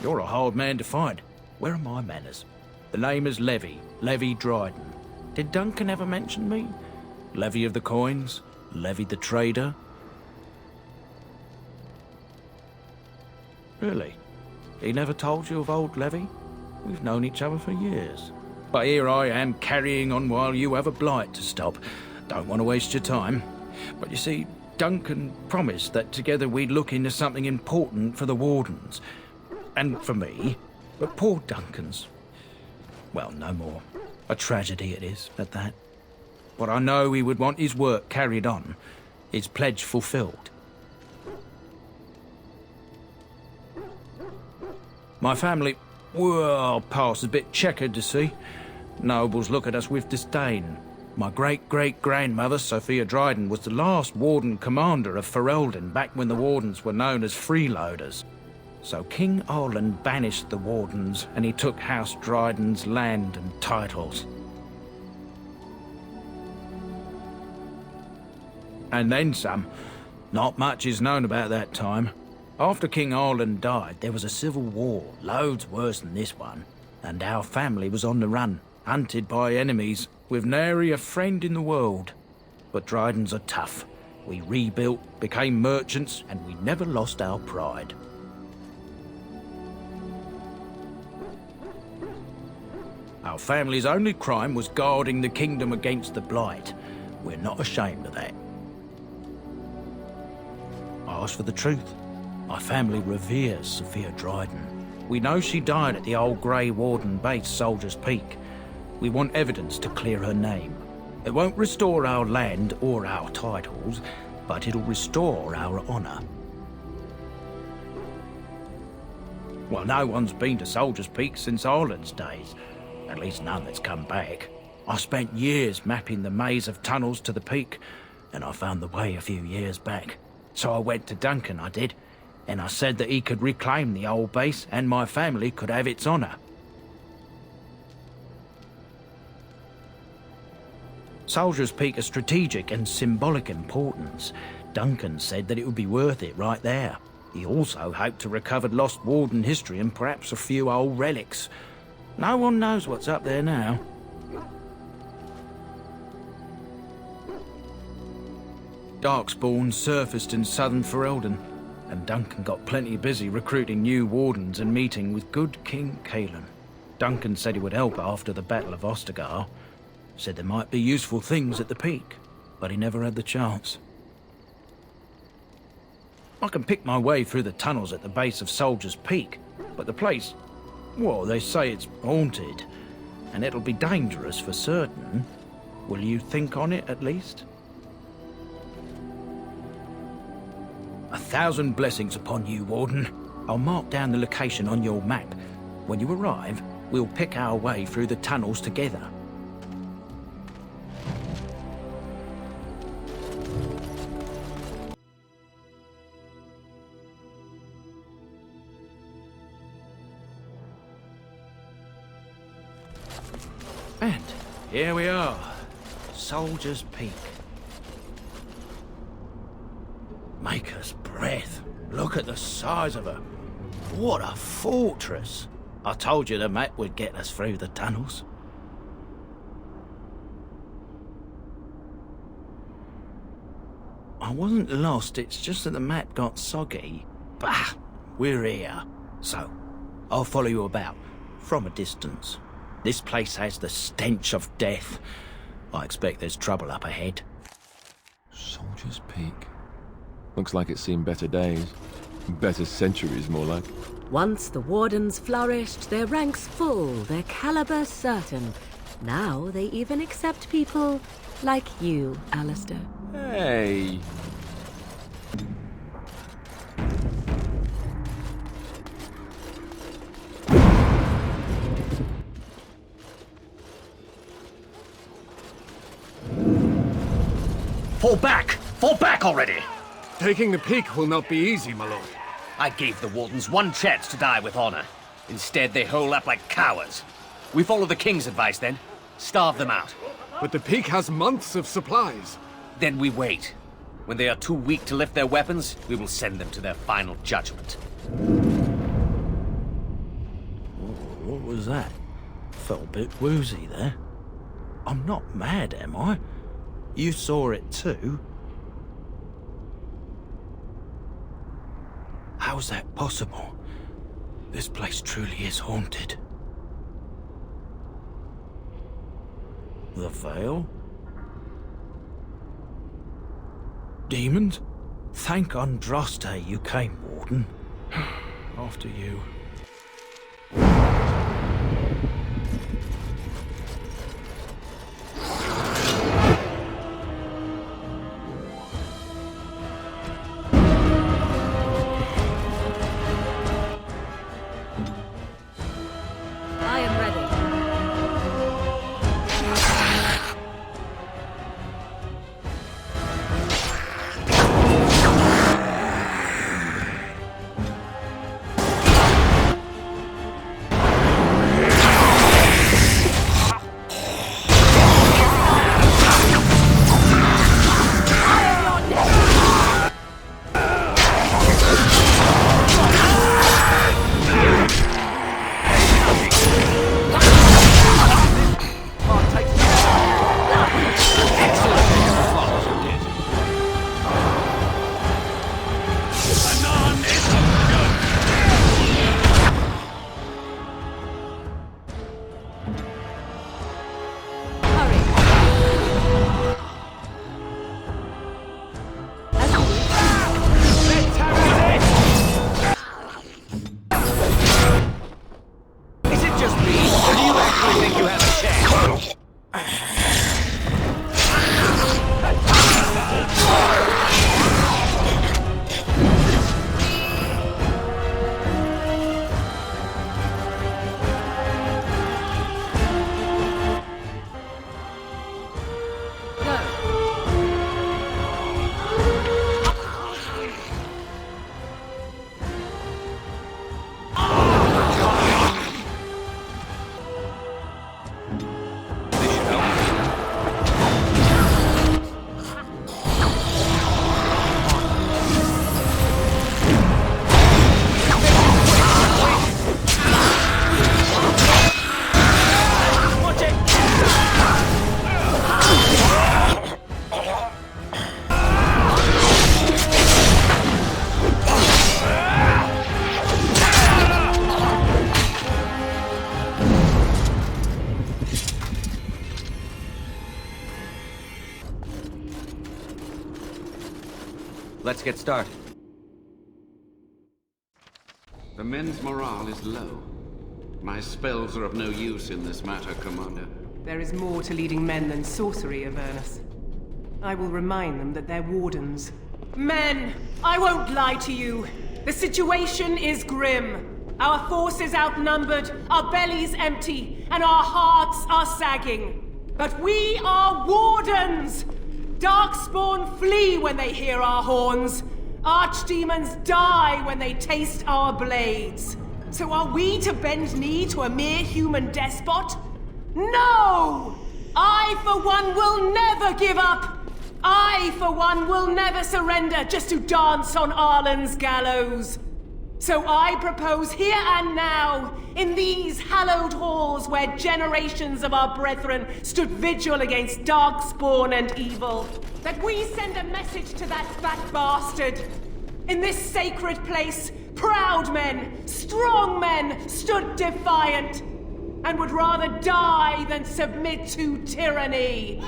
You're a hard man to find. Where are my manners? The name is Levy Dryden. Did Duncan ever mention me? Levy of the coins? Levy the trader? Really? He never told you of old Levy? We've known each other for years. But here I am carrying on while you have a blight to stop. Don't want to waste your time. But you see, Duncan promised that together we'd look into something important for the Wardens. And for me. But poor Duncan's... well, no more. A tragedy it is, at that. But I know he would want his work carried on. His pledge fulfilled. My family, well, past a bit checkered to see. Nobles look at us with disdain. My great-great-grandmother, Sophia Dryden, was the last Warden commander of Ferelden back when the Wardens were known as freeloaders. So King Arland banished the Wardens, and he took House Dryden's land and titles. And then some. Not much is known about that time. After King Arland died, there was a civil war, loads worse than this one, and our family was on the run, hunted by enemies, with nary a friend in the world. But Drydens are tough. We rebuilt, became merchants, and we never lost our pride. Our family's only crime was guarding the kingdom against the blight. We're not ashamed of that. I ask for the truth. My family reveres Sophia Dryden. We know she died at the old Grey Warden base, Soldier's Peak. We want evidence to clear her name. It won't restore our land or our titles, but it'll restore our honour. Well, no one's been to Soldier's Peak since Arland's days. At least none that's come back. I spent years mapping the maze of tunnels to the peak, and I found the way a few years back. So I went to Duncan, I did, and I said that he could reclaim the old base and my family could have its honour. Soldier's Peak has strategic and symbolic importance. Duncan said that it would be worth it right there. He also hoped to recover lost Warden history and perhaps a few old relics. No one knows what's up there now. Darkspawn surfaced in southern Ferelden, and Duncan got plenty busy recruiting new Wardens and meeting with good King Cailan. Duncan said he would help after the Battle of Ostagar. Said there might be useful things at the peak, but he never had the chance. I can pick my way through the tunnels at the base of Soldier's Peak, but the place, well, they say it's haunted, and it'll be dangerous for certain. Will you think on it, at least? 1,000 blessings upon you, Warden. I'll mark down the location on your map. When you arrive, we'll pick our way through the tunnels together. And here we are, Soldier's Peak. Maker's breath. Look at the size of her. What a fortress. I told you the map would get us through the tunnels. I wasn't lost, it's just that the map got soggy. Bah, we're here. So, I'll follow you about, from a distance. This place has the stench of death. I expect there's trouble up ahead. Soldier's Peak. Looks like it's seen better days. Better centuries, more like. Once the Wardens flourished, their ranks full, their caliber certain. Now they even accept people like you, Alistair. Hey! Fall back! Fall back already! Taking the peak will not be easy, my lord. I gave the Wardens one chance to die with honor. Instead, they hole up like cowards. We follow the King's advice, then. Starve them out. But the peak has months of supplies. Then we wait. When they are too weak to lift their weapons, we will send them to their final judgment. What was that? Felt a bit woozy there. I'm not mad, am I? You saw it too? How's that possible? This place truly is haunted. The Veil? Demons? Thank Andraste you came, Warden. After you. I am ready. Is it just me, or do you actually think you have a chance? Let's get started. The men's morale is low. My spells are of no use in this matter, Commander. There is more to leading men than sorcery, Avernus. I will remind them that they're wardens. Men, I won't lie to you. The situation is grim. Our forces outnumbered, our bellies empty, and our hearts are sagging. But we are wardens! Darkspawn flee when they hear our horns. Archdemons die when they taste our blades. So are we to bend knee to a mere human despot? No! I, for one, will never give up! I, for one, will never surrender just to dance on Arlen's gallows. So I propose here and now, in these hallowed halls where generations of our brethren stood vigil against darkspawn and evil, that we send a message to that fat bastard. In this sacred place, proud men, strong men stood defiant, and would rather die than submit to tyranny.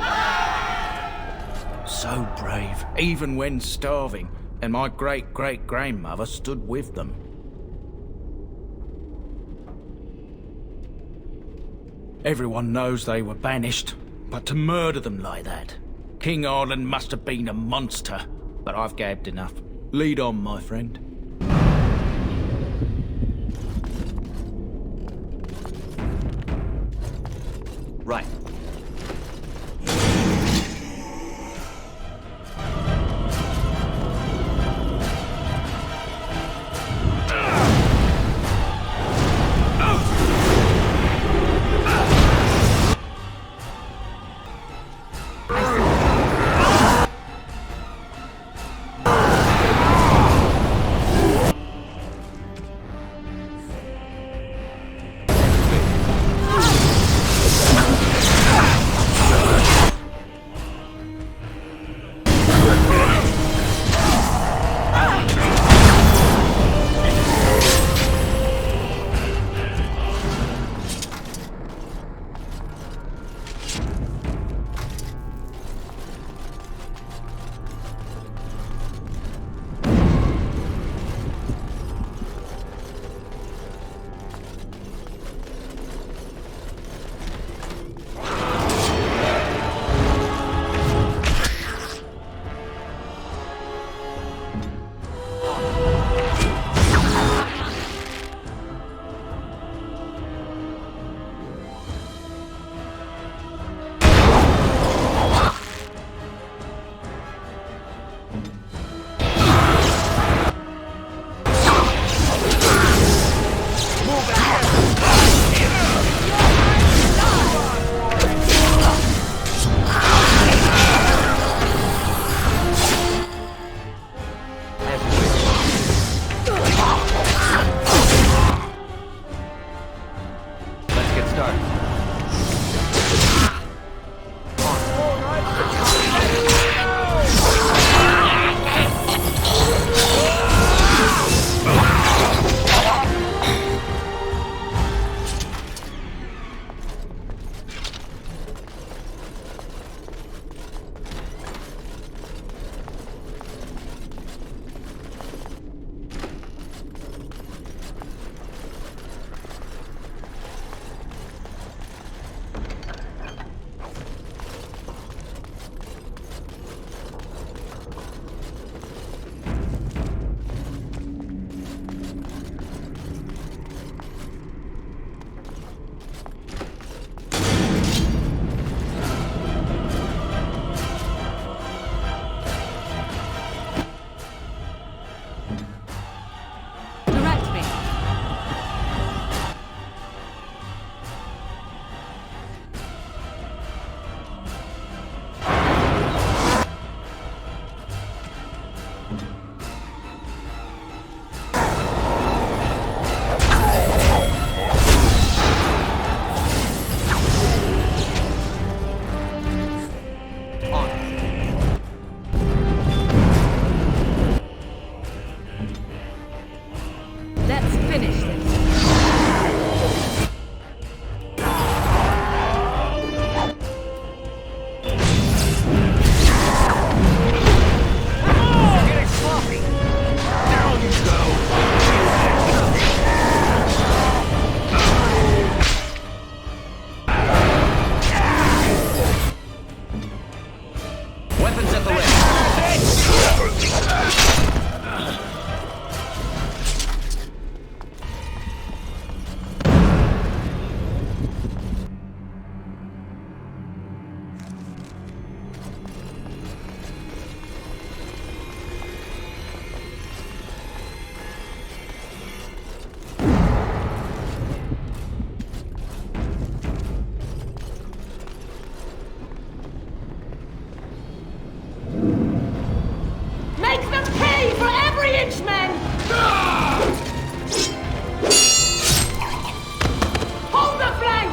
So brave, even when starving, and my great-great-grandmother stood with them. Everyone knows they were banished, but to murder them like that... King Arlen must have been a monster, but I've gabbed enough. Lead on, my friend. Right. finish this. Weapons at the ready. Make them pay for every inch, men! Hold the flank!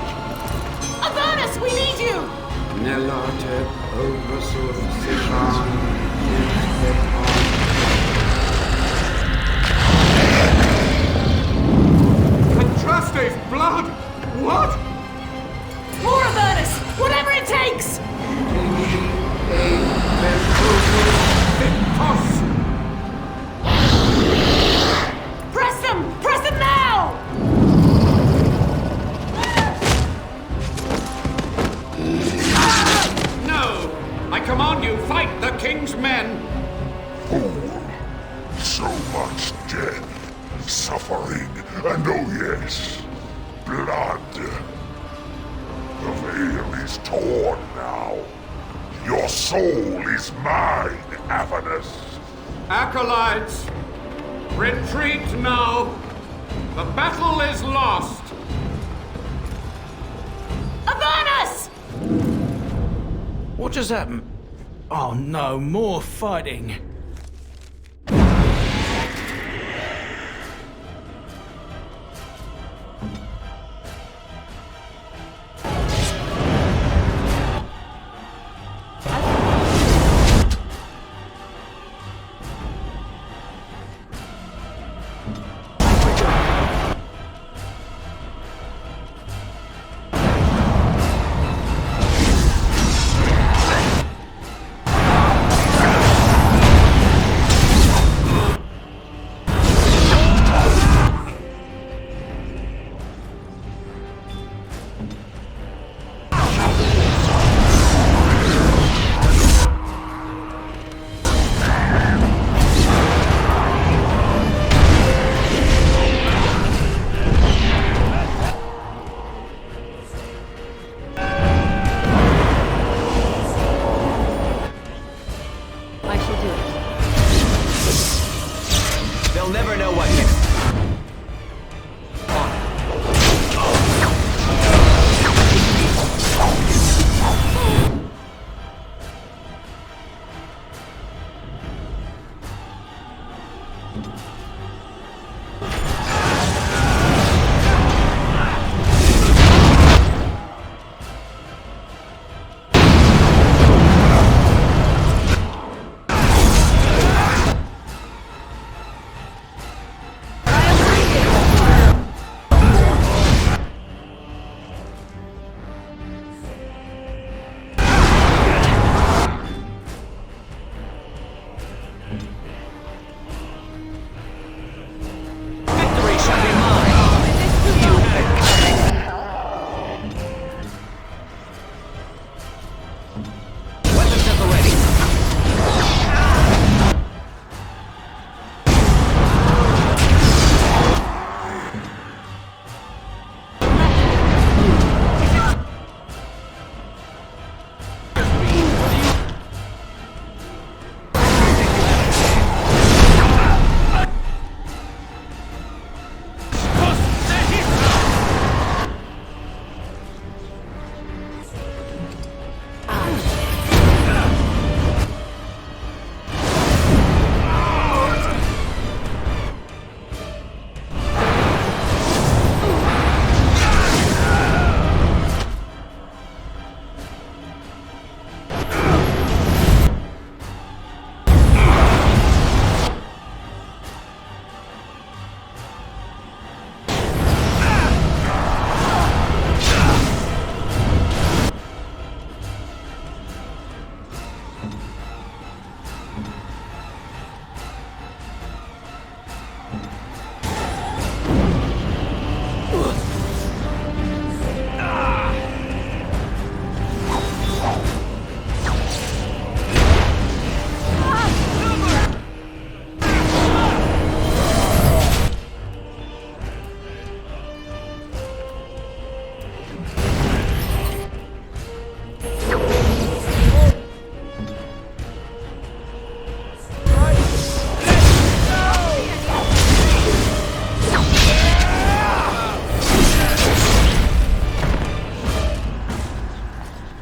Avernus, we need you! Nelate oversur Contraste's blood! What? More Avernus! Whatever it takes! Press them! Press them now! No! I command you, fight the king's men! So much death, suffering, and oh yes, blood. The veil is torn now. Your soul is mine, Avernus. Acolytes, retreat now! The battle is lost! Avernus! What just happened? Oh no, more fighting. They'll never know what hit.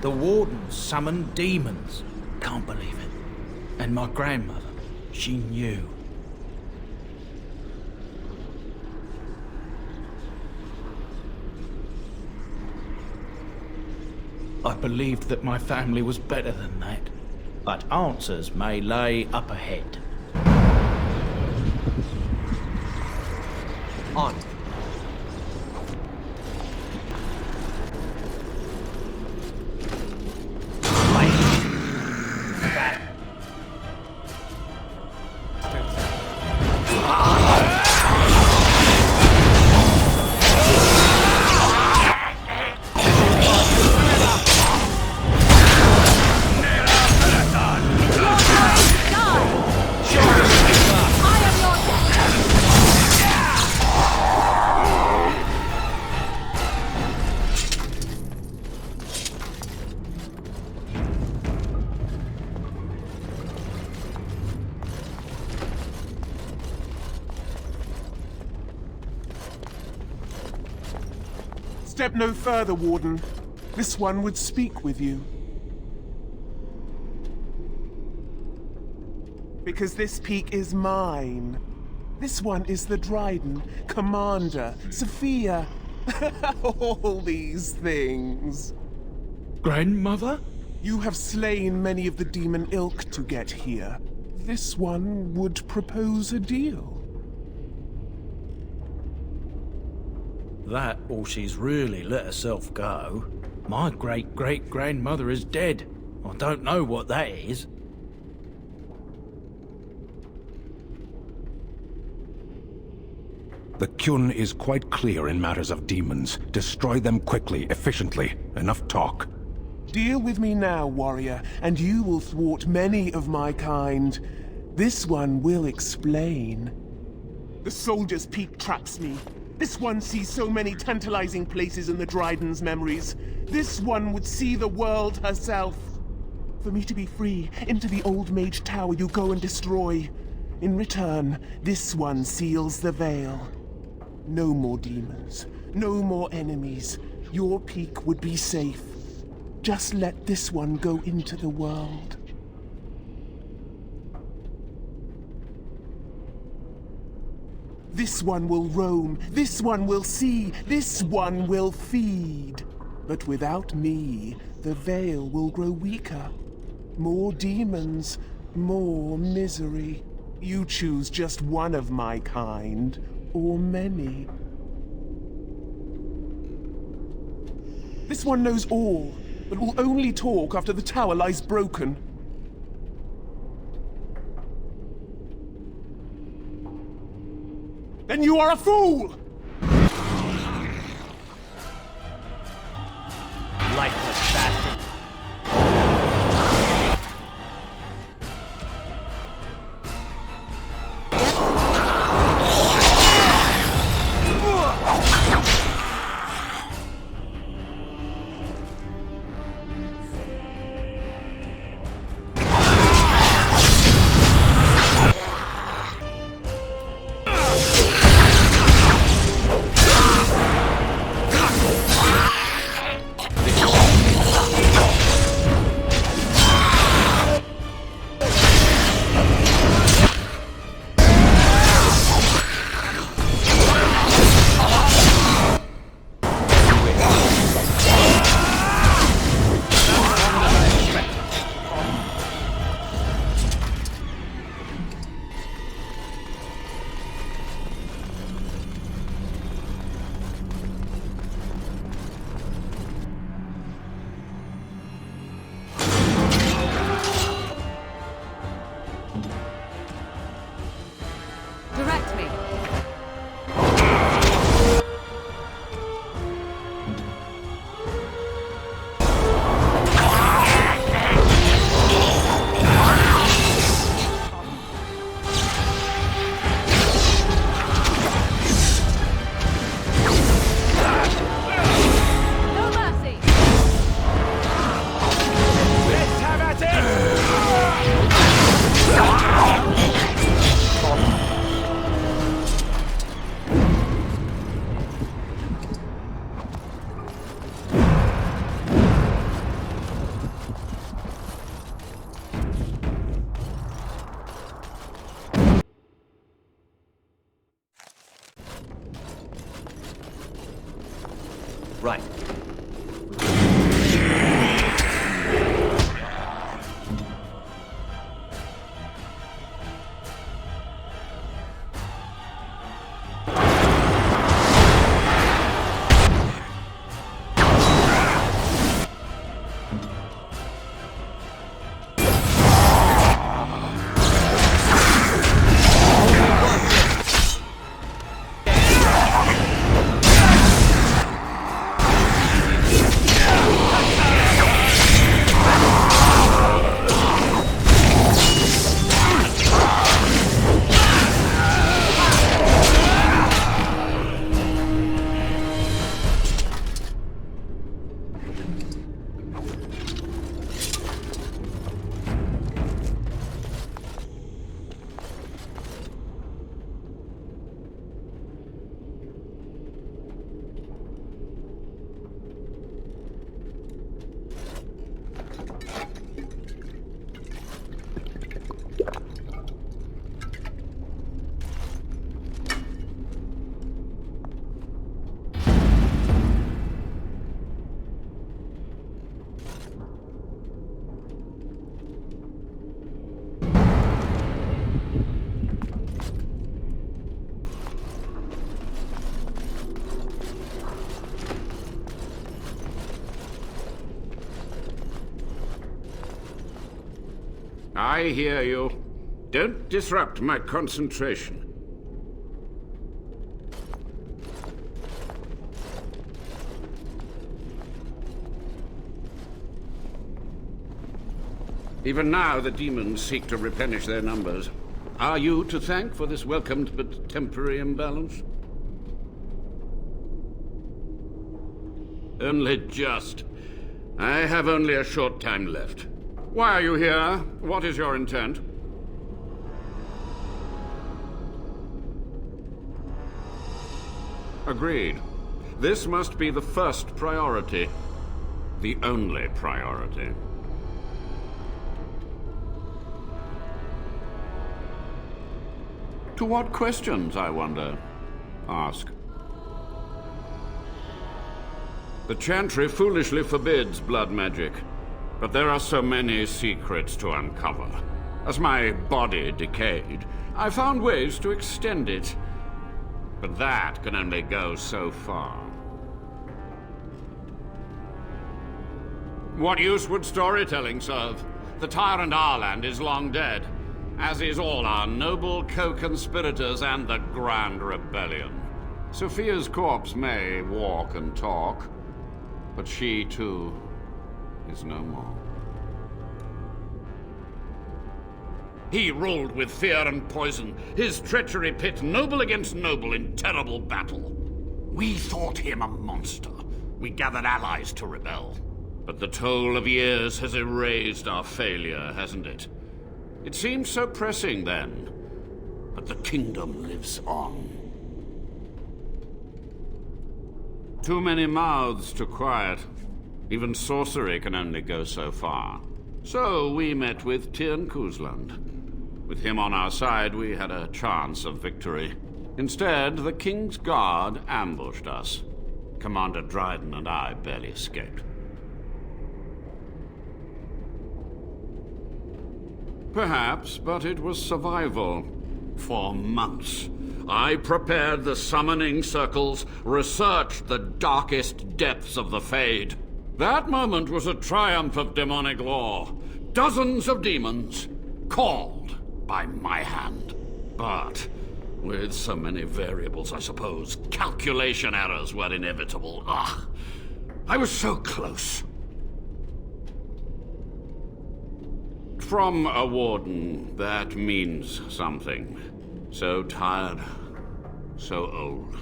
The Warden summoned demons. Can't believe it. And my grandmother, she knew. I believed that my family was better than that. But answers may lay up ahead. On. Step no further, Warden. This one would speak with you. Because this peak is mine. This one is the Dryden, Commander, Sophia. All these things. Grandmother? You have slain many of the demon ilk to get here. This one would propose a deal. That, or she's really let herself go. My great-great-grandmother is dead. I don't know what that is. The Kyun is quite clear in matters of demons. Destroy them quickly, efficiently. Enough talk. Deal with me now, warrior, and you will thwart many of my kind. This one will explain. The Soldier's Peak traps me. This one sees so many tantalizing places in the Dryden's memories. This one would see the world herself. For me to be free, into the Old Mage Tower you go and destroy. In return, this one seals the veil. No more demons, no more enemies. Your peak would be safe. Just let this one go into the world. This one will roam, this one will see, this one will feed. But without me, the veil will grow weaker. More demons, more misery. You choose just one of my kind, or many. This one knows all, but will only talk after the tower lies broken. Then you are a fool! Lifeless bastard. Right. I hear you. Don't disrupt my concentration. Even now, the demons seek to replenish their numbers. Are you to thank for this welcomed but temporary imbalance? Only just. I have only a short time left. Why are you here? What is your intent? Agreed. This must be the first priority. The only priority. To what questions, I wonder? Ask. The Chantry foolishly forbids blood magic, but there are so many secrets to uncover. As my body decayed, I found ways to extend it, but that can only go so far. What use would storytelling serve? The tyrant Arland is long dead, as is all our noble co-conspirators and the Grand Rebellion. Sophia's corpse may walk and talk, but she, too, is no more. He ruled with fear and poison, his treachery pit noble against noble in terrible battle. We thought him a monster. We gathered allies to rebel. But the toll of years has erased our failure, hasn't it? It seemed so pressing then, but the kingdom lives on. Too many mouths to quiet. Even sorcery can only go so far. So we met with Tirn Kuzland. With him on our side, we had a chance of victory. Instead, the King's Guard ambushed us. Commander Dryden and I barely escaped. Perhaps, but it was survival. For months, I prepared the summoning circles, researched the darkest depths of the Fade. That moment was a triumph of demonic law. Dozens of demons, called by my hand. But with so many variables, I suppose, calculation errors were inevitable. Ah, I was so close. From a Warden, that means something. So tired, so old.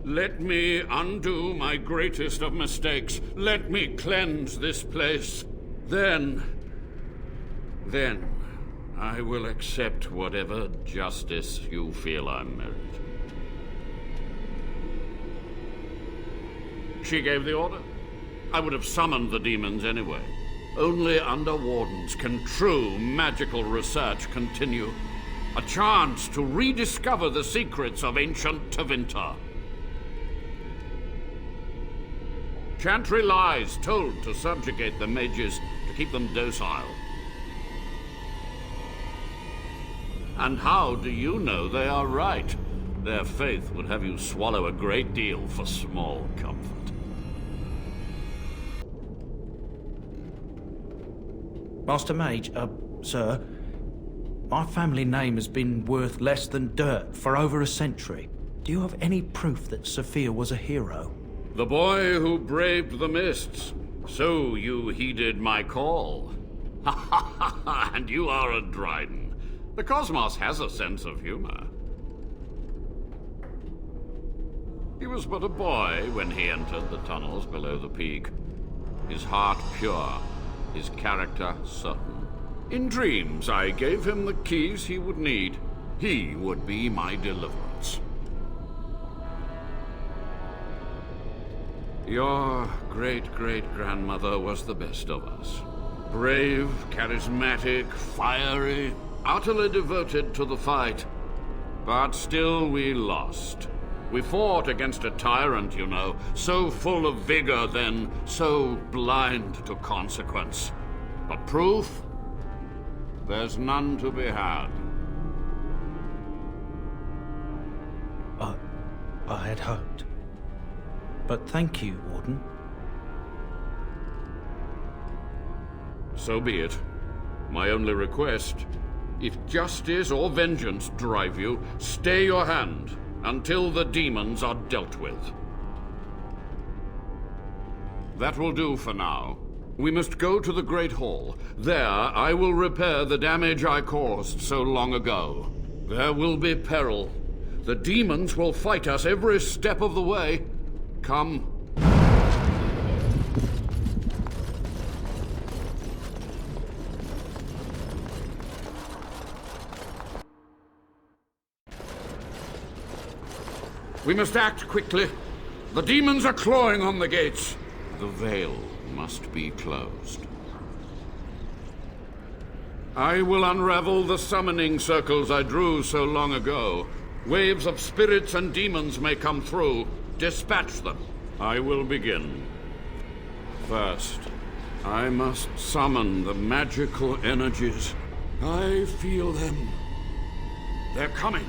Let me undo my greatest of mistakes. Let me cleanse this place. Then I will accept whatever justice you feel I merit. She gave the order. I would have summoned the demons anyway. Only under Wardens can true magical research continue. A chance to rediscover the secrets of ancient Tevinter. Chantry lies told to subjugate the mages, to keep them docile. And how do you know they are right? Their faith would have you swallow a great deal for small comfort. Master Mage, sir, my family name has been worth less than dirt for over a century. Do you have any proof that Sophia was a hero? The boy who braved the mists. So you heeded my call. Ha ha ha ha, and you are a Dryden. The cosmos has a sense of humor. He was but a boy when he entered the tunnels below the peak. His heart pure, his character certain. In dreams, I gave him the keys he would need. He would be my deliverance. Your great-great-grandmother was the best of us. Brave, charismatic, fiery, utterly devoted to the fight. But still we lost. We fought against a tyrant, you know, so full of vigor then, so blind to consequence. But proof? There's none to be had. I had hoped. But thank you, Warden. So be it. My only request, if justice or vengeance drive you, stay your hand until the demons are dealt with. That will do for now. We must go to the Great Hall. There, I will repair the damage I caused so long ago. There will be peril. The demons will fight us every step of the way. Come. We must act quickly. The demons are clawing on the gates. The veil must be closed. I will unravel the summoning circles I drew so long ago. Waves of spirits and demons may come through. Dispatch them. I will begin. First, I must summon the magical energies. I feel them. They're coming.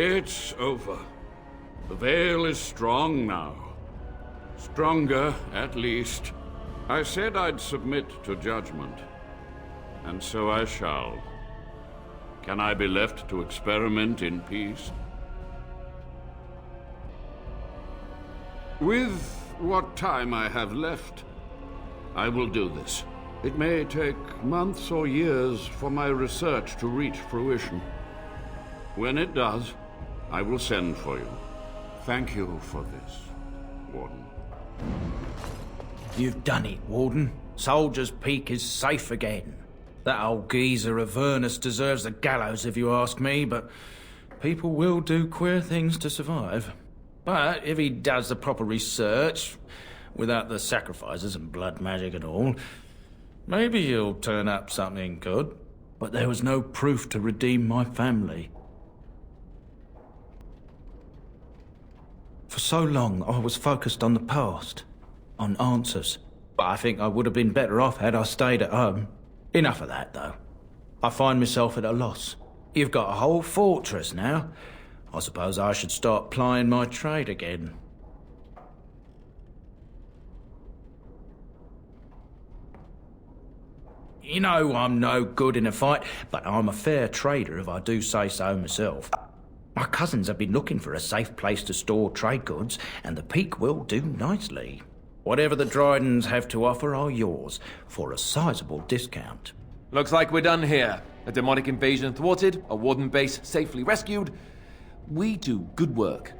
It's over. The veil is strong now. Stronger, at least. I said I'd submit to judgment. And so I shall. Can I be left to experiment in peace? With what time I have left, I will do this. It may take months or years for my research to reach fruition. When it does, I will send for you. Thank you for this, Warden. You've done it, Warden. Soldier's Peak is safe again. That old geezer of Avernus deserves the gallows if you ask me, but people will do queer things to survive. But if he does the proper research, without the sacrifices and blood magic and all, maybe he'll turn up something good. But there was no proof to redeem my family. For so long, I was focused on the past, on answers. But I think I would have been better off had I stayed at home. Enough of that, though. I find myself at a loss. You've got a whole fortress now. I suppose I should start plying my trade again. You know I'm no good in a fight, but I'm a fair trader if I do say so myself. My cousins have been looking for a safe place to store trade goods, and the Peak will do nicely. Whatever the Drydens have to offer are yours, for a sizable discount. Looks like we're done here. A demonic invasion thwarted, a Warden base safely rescued. We do good work.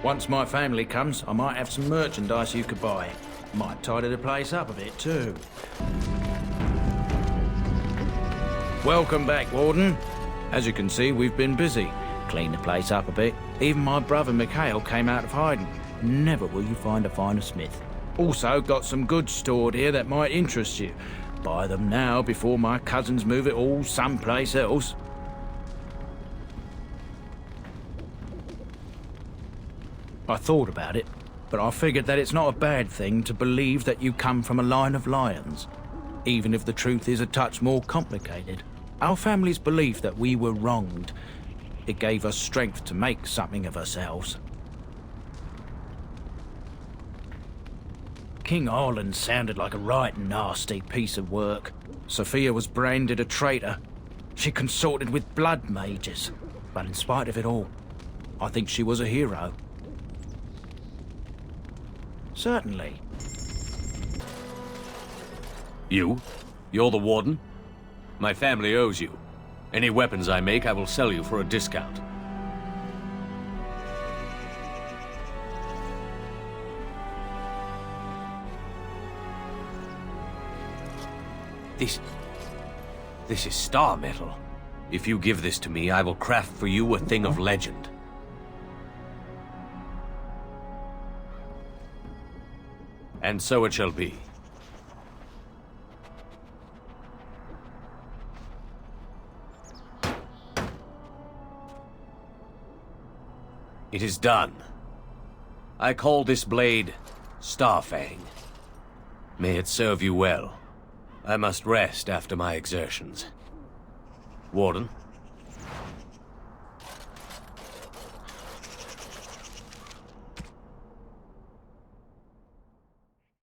Once my family comes, I might have some merchandise you could buy. Might tidy the place up a bit, too. Welcome back, Warden. As you can see, we've been busy. Cleaned the place up a bit. Even my brother Mikhail came out of hiding. Never will you find a finer smith. Also got some goods stored here that might interest you. Buy them now before my cousins move it all someplace else. I thought about it, but I figured that it's not a bad thing to believe that you come from a line of lions. Even if the truth is a touch more complicated. Our family's belief that we were wronged. It gave us strength to make something of ourselves. King Arlen sounded like a right nasty piece of work. Sophia was branded a traitor. She consorted with blood mages. But in spite of it all, I think she was a hero. Certainly. You? You're the Warden? My family owes you. Any weapons I make, I will sell you for a discount. This is star metal. If you give this to me, I will craft for you a thing of legend. And so it shall be. It is done. I call this blade Starfang. May it serve you well. I must rest after my exertions. Warden?